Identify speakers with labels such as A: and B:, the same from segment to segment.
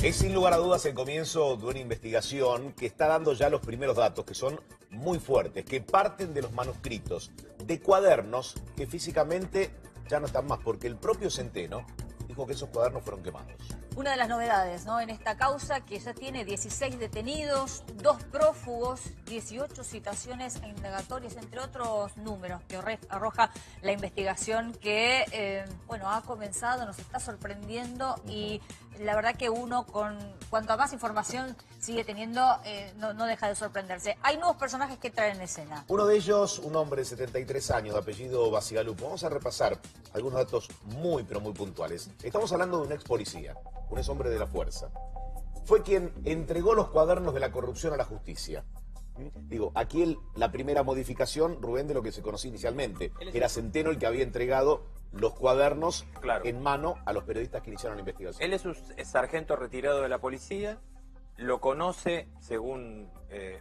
A: Es sin lugar a dudas el comienzo de una investigación que está dando ya los primeros datos, que son muy fuertes, que parten de los manuscritos, de cuadernos que físicamente ya no están más, porque el propio Centeno dijo que esos cuadernos fueron quemados.
B: Una de las novedades, ¿no?, en esta causa, que ya tiene 16 detenidos, 2 prófugos, 18 citaciones e indagatorias, entre otros números que arroja la investigación que, bueno, ha comenzado, nos está sorprendiendo y la verdad que uno, cuanto más información sigue teniendo, no deja de sorprenderse. Hay nuevos personajes que traen en escena.
A: Uno de ellos, un hombre de 73 años, de apellido Bacigalupo. Vamos a repasar algunos datos muy, pero muy puntuales. Estamos hablando de un ex policía, un ex hombre de la fuerza. Fue quien entregó los cuadernos de la corrupción a la justicia. Digo, aquí la primera modificación, Rubén, de lo que se conocía inicialmente. Era Centeno el que había entregado los cuadernos en mano a los periodistas que iniciaron la investigación.
C: Él es un sargento retirado de la policía, lo conoce, según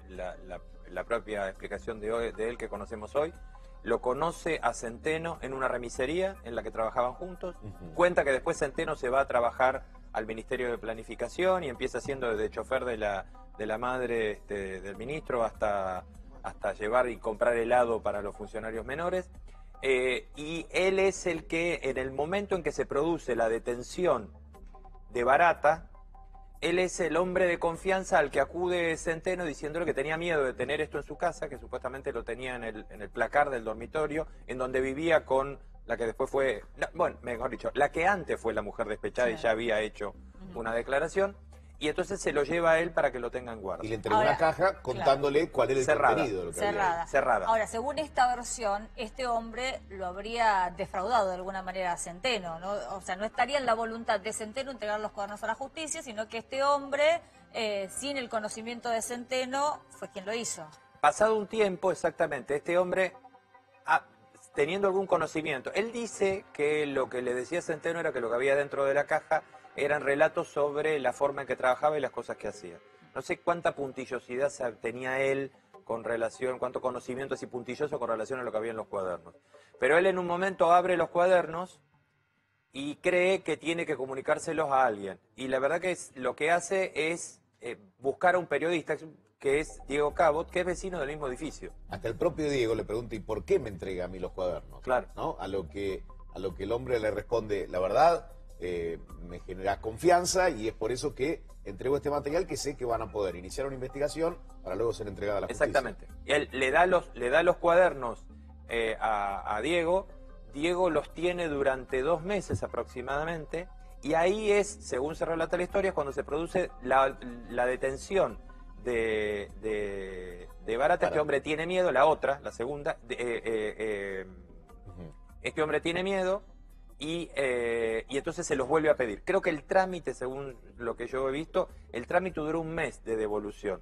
C: la propia explicación de él que conocemos hoy, lo conoce a Centeno en una remisería en la que trabajaban juntos. Cuenta que después Centeno se va a trabajar al Ministerio de Planificación y empieza siendo desde chofer de la madre del ministro hasta llevar y comprar helado para los funcionarios menores. Y él es el que, en el momento en que se produce la detención de Barata, él es el hombre de confianza al que acude Centeno diciéndole que tenía miedo de tener esto en su casa, que supuestamente lo tenía en el placar del dormitorio, en donde vivía con la que después fue, bueno, mejor dicho, la que antes fue la mujer despechada y ya había hecho una declaración. Y entonces se lo lleva a él para que lo tenga en guardia.
A: Y le entregó una caja contándole cuál era el contenido de lo que había.
B: Cerrada. Ahora, según esta versión, este hombre lo habría defraudado de alguna manera a Centeno, ¿no? O sea, no estaría en la voluntad de Centeno entregar los cuadernos a la justicia, sino que este hombre, sin el conocimiento de Centeno, fue quien lo hizo.
C: Pasado un tiempo, exactamente, este hombre, teniendo algún conocimiento, él dice que lo que le decía Centeno era que lo que había dentro de la caja eran relatos sobre la forma en que trabajaba y las cosas que hacía. No sé cuánta puntillosidad tenía él con relación, cuánto conocimiento así puntilloso con relación a lo que había en los cuadernos. Pero él en un momento abre los cuadernos y cree que tiene que comunicárselos a alguien. Y la verdad que lo que hace es buscar a un periodista, que es Diego Cabot, que es vecino del mismo edificio.
A: Hasta el propio Diego le pregunta, ¿y por qué me entrega a mí los cuadernos?
C: Claro.
A: ¿No? A lo que el hombre le responde, la verdad, me genera confianza y es por eso que entrego este material que sé que van a poder iniciar una investigación para luego ser entregada a la justicia.
C: Exactamente. Él le da los cuadernos a Diego. Diego los tiene durante 2 meses aproximadamente y ahí es, según se relata la historia, cuando se produce la detención de Barata. Este hombre tiene miedo, la segunda, este hombre tiene miedo y entonces se los vuelve a pedir. Creo que el trámite, según lo que yo he visto, el trámite duró 1 mes de devolución.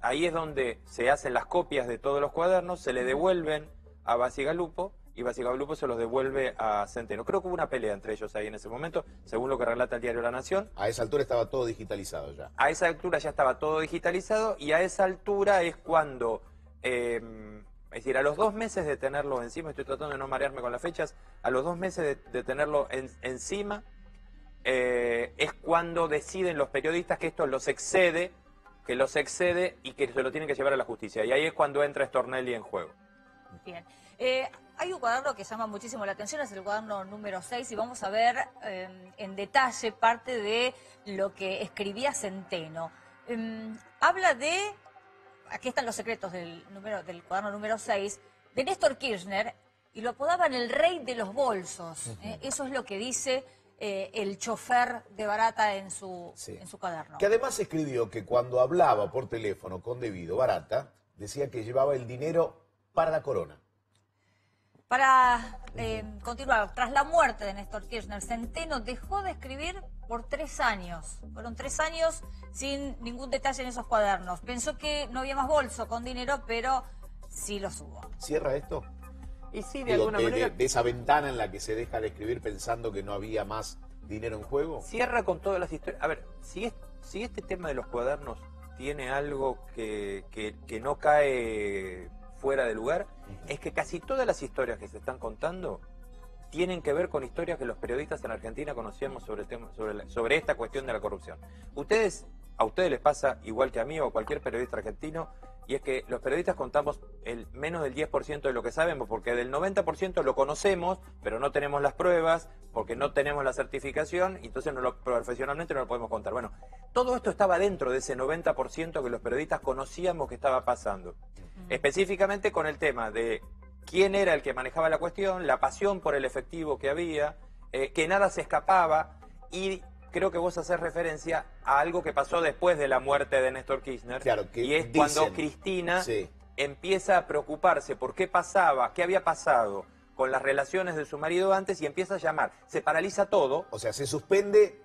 C: Ahí es donde se hacen las copias de todos los cuadernos, se le devuelven a Bacigalupo y Bacigalupo se los devuelve a Centeno. Creo que hubo una pelea entre ellos ahí en ese momento, según lo que relata el diario La Nación.
A: A esa altura estaba todo digitalizado ya.
C: A esa altura ya estaba todo digitalizado y a esa altura es cuando, es decir, a los 2 meses de tenerlo encima, estoy tratando de no marearme con las fechas, a los 2 meses de tenerlo encima, es cuando deciden los periodistas que esto los excede y que se lo tienen que llevar a la justicia. Y ahí es cuando entra Stornelli en juego.
B: Bien. Hay un cuaderno que llama muchísimo la atención, es el cuaderno número 6, y vamos a ver en detalle parte de lo que escribía Centeno. Habla de, aquí están los secretos del cuaderno número 6, de Néstor Kirchner, y lo apodaban el rey de los bolsos. Eso es lo que dice el chofer de Barata en su cuaderno.
A: Que además escribió que cuando hablaba por teléfono con Devido, Barata decía que llevaba el dinero para la corona.
B: Para continuar, tras la muerte de Néstor Kirchner, Centeno dejó de escribir por 3 años. Fueron 3 años sin ningún detalle en esos cuadernos. Pensó que no había más bolso con dinero, pero sí los hubo.
A: ¿Cierra esto?
C: Y sí, de alguna manera.
A: De esa ventana en la que se deja de escribir pensando que no había más dinero en juego.
C: Cierra con todas las historias. A ver, si este tema de los cuadernos tiene algo que no cae fuera de lugar, es que casi todas las historias que se están contando tienen que ver con historias que los periodistas en Argentina conocíamos sobre esta cuestión de la corrupción. A ustedes les pasa igual que a mí o a cualquier periodista argentino, y es que los periodistas contamos el menos del 10% de lo que sabemos, porque del 90% lo conocemos, pero no tenemos las pruebas, porque no tenemos la certificación, y entonces profesionalmente no lo podemos contar. Bueno, todo esto estaba dentro de ese 90% que los periodistas conocíamos que estaba pasando. Específicamente con el tema de quién era el que manejaba la cuestión, la pasión por el efectivo que había, que nada se escapaba, y creo que vos haces referencia a algo que pasó después de la muerte de Néstor Kirchner,
A: claro, que
C: y es
A: dicen,
C: cuando Cristina
A: sí,
C: empieza a preocuparse por qué había pasado con las relaciones de su marido antes, y empieza a llamar. Se paraliza todo.
A: o sea, se suspende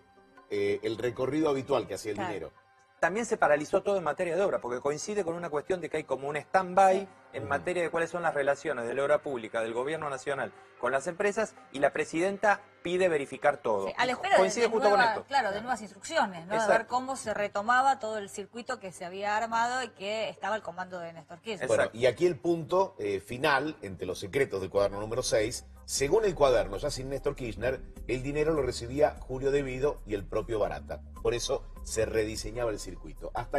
A: el recorrido habitual que hacía el dinero.
C: También se paralizó todo en materia de obra, porque coincide con una cuestión de que hay como un stand-by en materia de cuáles son las relaciones de la obra pública del gobierno nacional con las empresas, y la presidenta pide verificar todo.
B: Sí, a la espera
C: coincide justo con esto.
B: Claro, de nuevas instrucciones, ¿no? De ver cómo se retomaba todo el circuito que se había armado y que estaba al comando de Néstor Kirchner.
A: Bueno, y aquí el punto final, entre los secretos del cuaderno número 6, según el cuaderno, ya sin Néstor Kirchner, el dinero lo recibía Julio De Vido y el propio Barata. Por eso se rediseñaba el circuito. Hasta